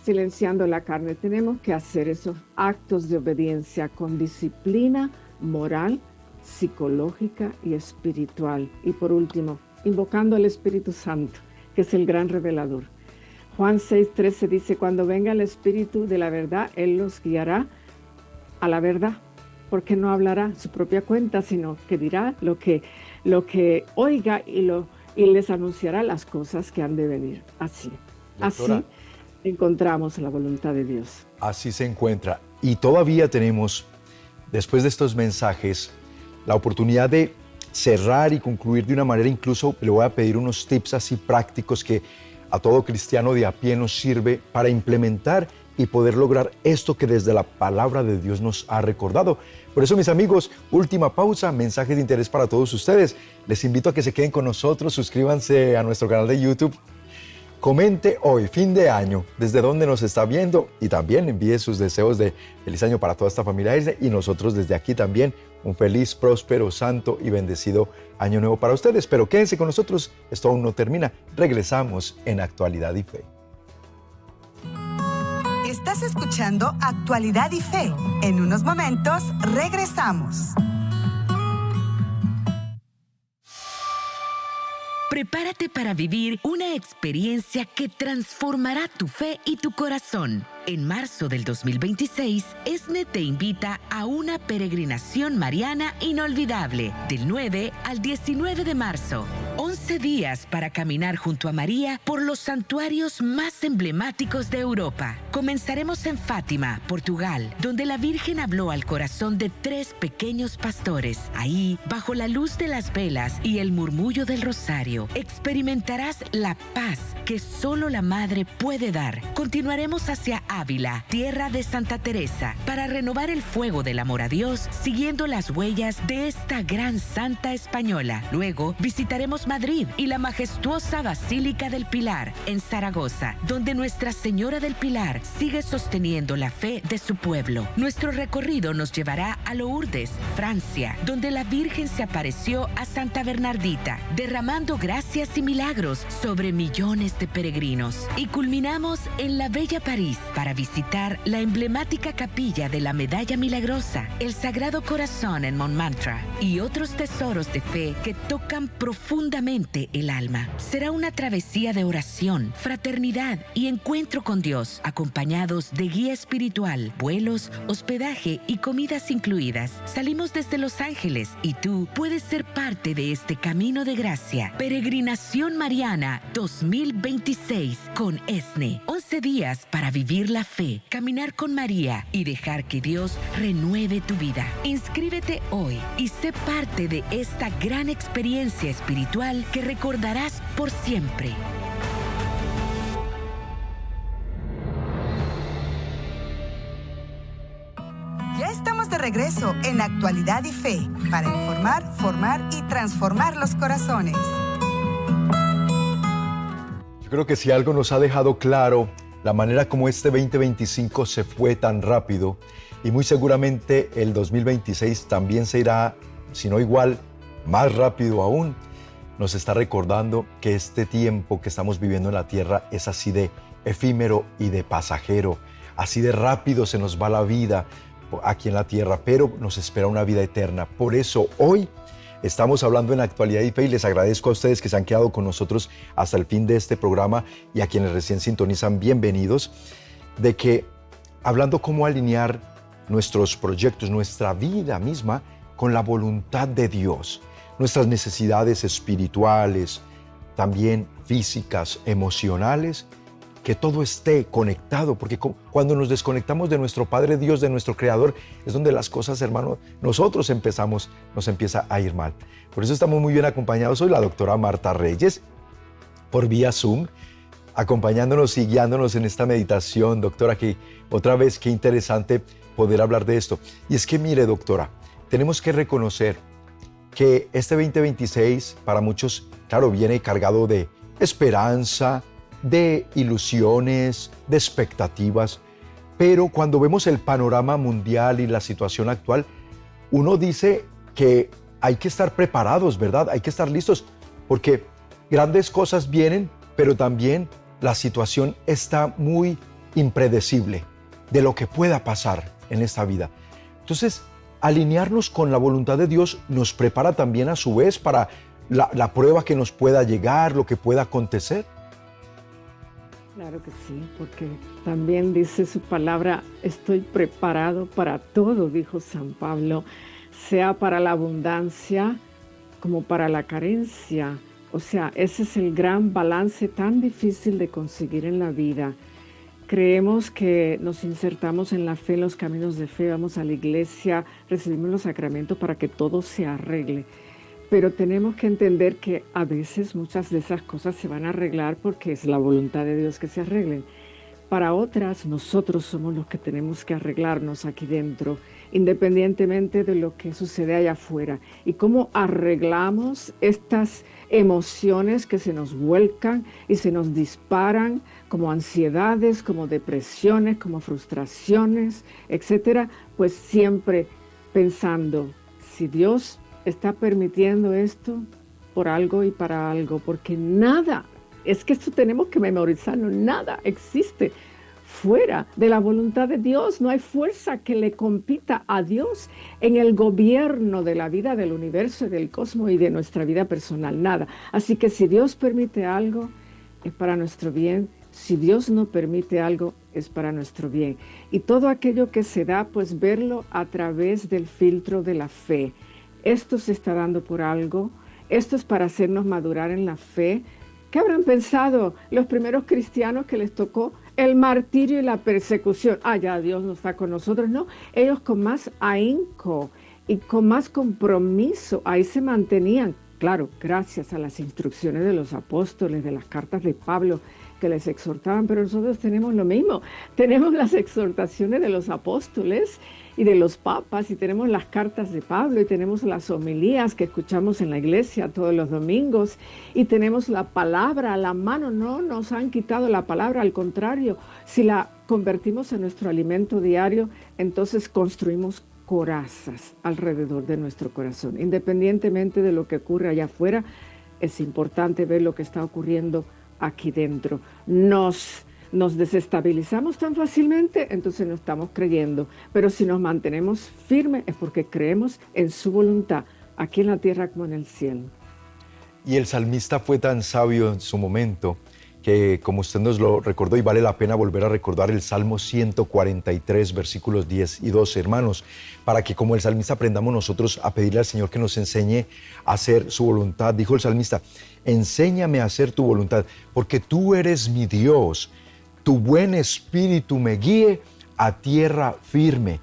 silenciando la carne, tenemos que hacer esos actos de obediencia con disciplina moral, psicológica y espiritual. Y por último, invocando al Espíritu Santo, que es el gran revelador. Juan 6:13 dice, cuando venga el Espíritu de la verdad, Él los guiará a la verdad, porque no hablará su propia cuenta, sino que dirá lo que oiga y les anunciará las cosas que han de venir. Así encontramos la voluntad de Dios. Así se encuentra. Y todavía tenemos, después de estos mensajes, la oportunidad de cerrar y concluir de una manera, incluso le voy a pedir unos tips así prácticos que a todo cristiano de a pie nos sirve para implementar y poder lograr esto que desde la palabra de Dios nos ha recordado. Por eso, mis amigos, última pausa, mensajes de interés para todos ustedes. Les invito a que se queden con nosotros, suscríbanse a nuestro canal de YouTube. Comente hoy, fin de año, desde dónde nos está viendo y también envíe sus deseos de feliz año para toda esta familia ESNE y nosotros desde aquí también un feliz, próspero, santo y bendecido año nuevo para ustedes. Pero quédense con nosotros, esto aún no termina. Regresamos en Actualidad y Fe. Estás escuchando Actualidad y Fe. En unos momentos regresamos. Prepárate para vivir una experiencia que transformará tu fe y tu corazón. En marzo del 2026, ESNE te invita a una peregrinación mariana inolvidable, del 9 al 19 de marzo. 11 días para caminar junto a María por los santuarios más emblemáticos de Europa. Comenzaremos en Fátima, Portugal, donde la Virgen habló al corazón de 3 pequeños pastores. Ahí, bajo la luz de las velas y el murmullo del rosario, experimentarás la paz que solo la Madre puede dar. Continuaremos hacia Ávila, tierra de Santa Teresa, para renovar el fuego del amor a Dios, siguiendo las huellas de esta gran santa española. Luego visitaremos Madrid y la majestuosa Basílica del Pilar, en Zaragoza, donde Nuestra Señora del Pilar sigue sosteniendo la fe de su pueblo. Nuestro recorrido nos llevará a Lourdes, Francia, donde la Virgen se apareció a Santa Bernardita, derramando gracias y milagros sobre millones de peregrinos. Y culminamos en la bella París para visitar la emblemática capilla de la Medalla Milagrosa, el Sagrado Corazón en Montmartre y otros tesoros de fe que tocan profundamente el alma. Será una travesía de oración, fraternidad y encuentro con Dios, acompañados de guía espiritual, vuelos, hospedaje y comidas incluidas. Salimos desde Los Ángeles y tú puedes ser parte de este camino de gracia. Peregrinación Mariana 2026 con ESNE. 11 días para vivir la fe, caminar con María y dejar que Dios renueve tu vida. Inscríbete hoy y sé parte de esta gran experiencia espiritual que recordarás por siempre. Ya estamos de regreso en Actualidad y Fe para informar, formar y transformar los corazones. Yo creo que si algo nos ha dejado claro la manera como este 2025 se fue tan rápido y muy seguramente el 2026 también se irá, si no igual, más rápido aún, nos está recordando que este tiempo que estamos viviendo en la tierra es así de efímero y de pasajero, así de rápido se nos va la vida aquí en la tierra, pero nos espera una vida eterna. Por eso hoy estamos hablando en Actualidad y Fe y les agradezco a ustedes que se han quedado con nosotros hasta el fin de este programa y a quienes recién sintonizan, bienvenidos, de que hablando cómo alinear nuestros proyectos, nuestra vida misma con la voluntad de Dios, nuestras necesidades espirituales, también físicas, emocionales, que todo esté conectado, porque cuando nos desconectamos de nuestro Padre Dios, de nuestro Creador, es donde las cosas, hermano, nos empieza a ir mal. Por eso estamos muy bien acompañados hoy, la doctora Marta Reyes, por vía Zoom, acompañándonos y guiándonos en esta meditación. Doctora, que otra vez, qué interesante poder hablar de esto. Y es que mire, doctora, tenemos que reconocer que este 2026 para muchos, claro, viene cargado de esperanza, de ilusiones, de expectativas, pero cuando vemos el panorama mundial y la situación actual, uno dice que hay que estar preparados, ¿verdad? Hay que estar listos, porque grandes cosas vienen, pero también la situación está muy impredecible de lo que pueda pasar en esta vida. Entonces, alinearnos con la voluntad de Dios nos prepara también a su vez para la prueba que nos pueda llegar, lo que pueda acontecer. Claro que sí, porque también dice su palabra, estoy preparado para todo, dijo San Pablo, sea para la abundancia como para la carencia. O sea, ese es el gran balance tan difícil de conseguir en la vida. Creemos que nos insertamos en la fe, en los caminos de fe, vamos a la iglesia, recibimos los sacramentos para que todo se arregle. Pero tenemos que entender que a veces muchas de esas cosas se van a arreglar porque es la voluntad de Dios que se arreglen. Para otras, nosotros somos los que tenemos que arreglarnos aquí dentro, independientemente de lo que sucede allá afuera. Y cómo arreglamos estas emociones que se nos vuelcan y se nos disparan como ansiedades, como depresiones, como frustraciones, etcétera, pues siempre pensando, si Dios está permitiendo esto por algo y para algo, porque nada, es que esto tenemos que memorizarlo, nada existe fuera de la voluntad de Dios, no hay fuerza que le compita a Dios en el gobierno de la vida, del universo, del cosmos y de nuestra vida personal, nada. Así que si Dios permite algo, es para nuestro bien, si Dios no permite algo, es para nuestro bien. Y todo aquello que se da, pues verlo a través del filtro de la fe. Esto se está dando por algo, esto es para hacernos madurar en la fe. ¿Qué habrán pensado los primeros cristianos que les tocó el martirio y la persecución? Ah, ya Dios no está con nosotros, no. Ellos con más ahínco y con más compromiso, ahí se mantenían. Claro, gracias a las instrucciones de los apóstoles, de las cartas de Pablo, que les exhortaban, pero nosotros tenemos lo mismo. Tenemos las exhortaciones de los apóstoles y de los papas, y tenemos las cartas de Pablo, y tenemos las homilías que escuchamos en la iglesia todos los domingos, y tenemos la palabra a la mano. No nos han quitado la palabra, al contrario, si la convertimos en nuestro alimento diario, entonces construimos corazas alrededor de nuestro corazón. Independientemente de lo que ocurre allá afuera, es importante ver lo que está ocurriendo aquí dentro. Nos desestabilizamos tan fácilmente, entonces no estamos creyendo. Pero si nos mantenemos firmes es porque creemos en su voluntad, aquí en la tierra como en el cielo. Y el salmista fue tan sabio en su momento que, como usted nos lo recordó, y vale la pena volver a recordar el Salmo 143, versículos 10 y 12, hermanos, para que como el salmista aprendamos nosotros a pedirle al Señor que nos enseñe a hacer su voluntad. Dijo el salmista, enséñame a hacer tu voluntad, porque tú eres mi Dios. Tu buen espíritu me guíe a tierra firme.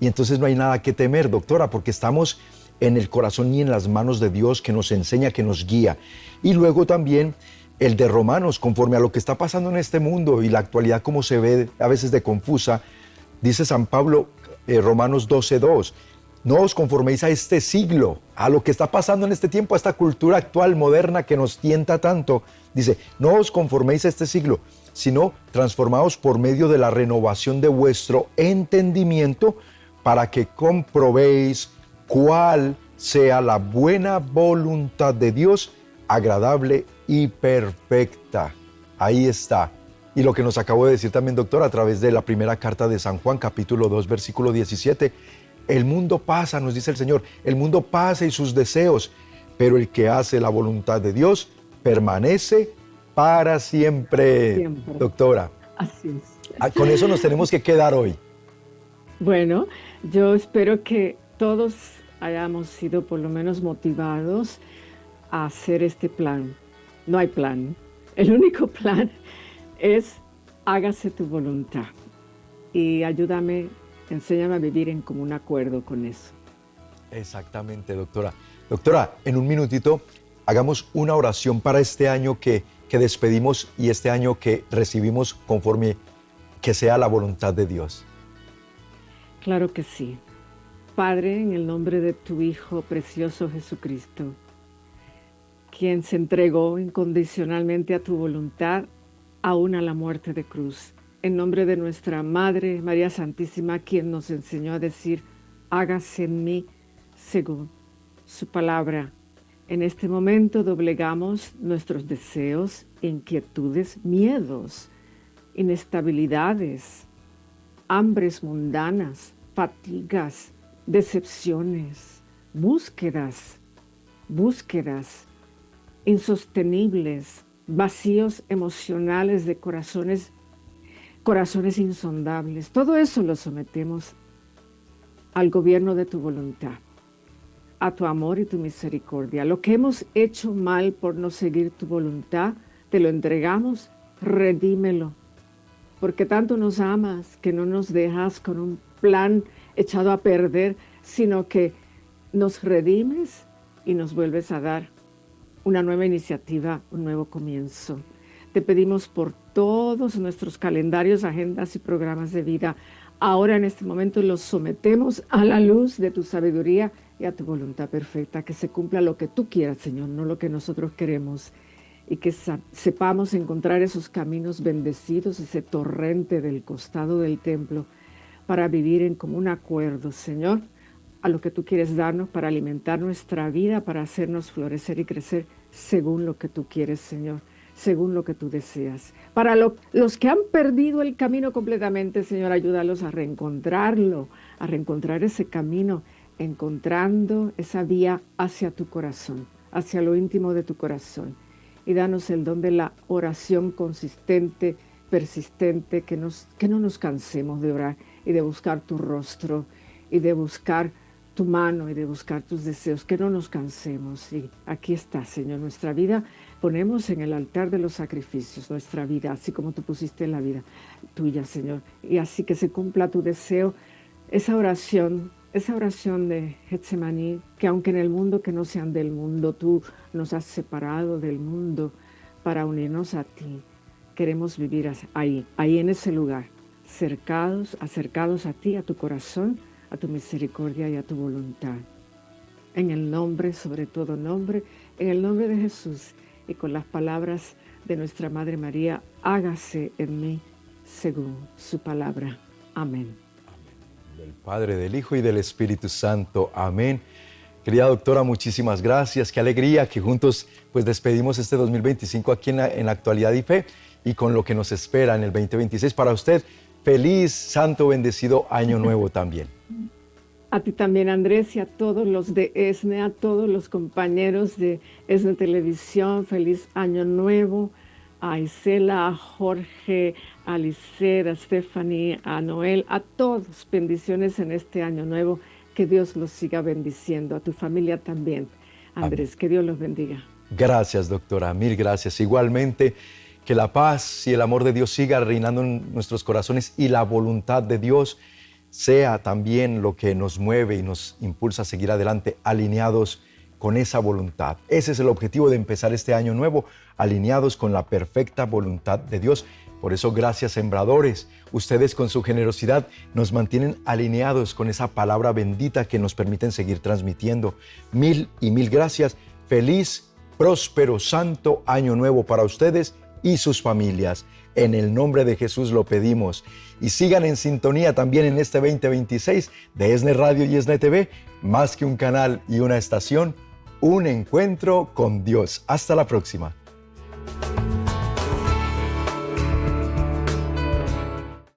Y entonces no hay nada que temer, doctora, porque estamos en el corazón y en las manos de Dios, que nos enseña, que nos guía. Y luego también el de Romanos, conforme a lo que está pasando en este mundo y la actualidad como se ve a veces de confusa, dice San Pablo, Romanos 12:2, no os conforméis a este siglo, a lo que está pasando en este tiempo, a esta cultura actual moderna que nos tienta tanto. Dice, no os conforméis a este siglo, sino transformaos por medio de la renovación de vuestro entendimiento, para que comprobéis cuál sea la buena voluntad de Dios, agradable y perfecta. Ahí está. Y lo que nos acabó de decir también, doctor, a través de la primera carta de San Juan, capítulo 2, versículo 17, el mundo pasa, nos dice el Señor, el mundo pasa y sus deseos, pero el que hace la voluntad de Dios permanece para siempre. Siempre. Doctora. Así es. Con eso nos tenemos que quedar hoy. Bueno, yo espero que todos hayamos sido por lo menos motivados a hacer este plan. No hay plan. El único plan es hágase tu voluntad. Y ayúdame, enséñame a vivir en común acuerdo con eso. Exactamente, doctora. Doctora, en un minutito, hagamos una oración para este año que despedimos y este año que recibimos, conforme que sea la voluntad de Dios. Claro que sí. Padre, en el nombre de tu Hijo precioso Jesucristo, quien se entregó incondicionalmente a tu voluntad, aún a la muerte de cruz. En nombre de nuestra Madre María Santísima, quien nos enseñó a decir, hágase en mí según su palabra. En este momento doblegamos nuestros deseos, inquietudes, miedos, inestabilidades, hambres mundanas, fatigas, decepciones, búsquedas insostenibles, vacíos emocionales de corazones insondables. Todo eso lo sometemos al gobierno de tu voluntad, a tu amor y tu misericordia. Lo que hemos hecho mal por no seguir tu voluntad, te lo entregamos, redímelo. Porque tanto nos amas que no nos dejas con un plan echado a perder, sino que nos redimes y nos vuelves a dar una nueva iniciativa, un nuevo comienzo. Te pedimos por todos nuestros calendarios, agendas y programas de vida. Ahora en este momento los sometemos a la luz de tu sabiduría y a tu voluntad perfecta, que se cumpla lo que tú quieras, Señor, no lo que nosotros queremos, y que sepamos encontrar esos caminos bendecidos, ese torrente del costado del templo, para vivir en común acuerdo, Señor, a lo que tú quieres darnos para alimentar nuestra vida, para hacernos florecer y crecer según lo que tú quieres, Señor, según lo que tú deseas. Para los que han perdido el camino completamente, Señor, ayúdalos a reencontrarlo, a reencontrar ese camino, encontrando esa vía hacia tu corazón, hacia lo íntimo de tu corazón. Y danos el don de la oración consistente, persistente, que no nos cansemos de orar y de buscar tu rostro y de buscar tu mano y de buscar tus deseos, que no nos cansemos. Y aquí está, Señor, nuestra vida ponemos en el altar de los sacrificios, nuestra vida, así como tú pusiste la vida tuya, Señor. Y así que se cumpla tu deseo, esa oración de Getsemaní, que aunque en el mundo que no sean del mundo, tú nos has separado del mundo para unirnos a ti. Queremos vivir ahí en ese lugar, acercados a ti, a tu corazón, a tu misericordia y a tu voluntad. En el nombre, sobre todo nombre, en el nombre de Jesús y con las palabras de nuestra Madre María, hágase en mí según su palabra. Amén. Del Padre, del Hijo y del Espíritu Santo. Amén. Querida doctora, muchísimas gracias. Qué alegría que juntos pues despedimos este 2025 aquí en la Actualidad y Fe, y con lo que nos espera en el 2026. Para usted, feliz, santo, bendecido año nuevo también. A ti también, Andrés, y a todos los de ESNE, a todos los compañeros de ESNE Televisión, feliz año nuevo. A Isela, a Jorge, a Lisset, a Stephanie, a Noel, a todos, bendiciones en este año nuevo. Que Dios los siga bendiciendo, a tu familia también. Andrés, amén. Que Dios los bendiga. Gracias, doctora, mil gracias. Igualmente, que la paz y el amor de Dios siga reinando en nuestros corazones y la voluntad de Dios sea también lo que nos mueve y nos impulsa a seguir adelante, alineados con esa voluntad. Ese es el objetivo de empezar este año nuevo, alineados con la perfecta voluntad de Dios. Por eso, gracias, sembradores. Ustedes con su generosidad nos mantienen alineados con esa palabra bendita que nos permiten seguir transmitiendo. Mil y mil gracias. Feliz, próspero, santo año nuevo para ustedes y sus familias. En el nombre de Jesús lo pedimos. Y sigan en sintonía también en este 2026 de ESNE Radio y ESNE TV, más que un canal y una estación, un encuentro con Dios. Hasta la próxima.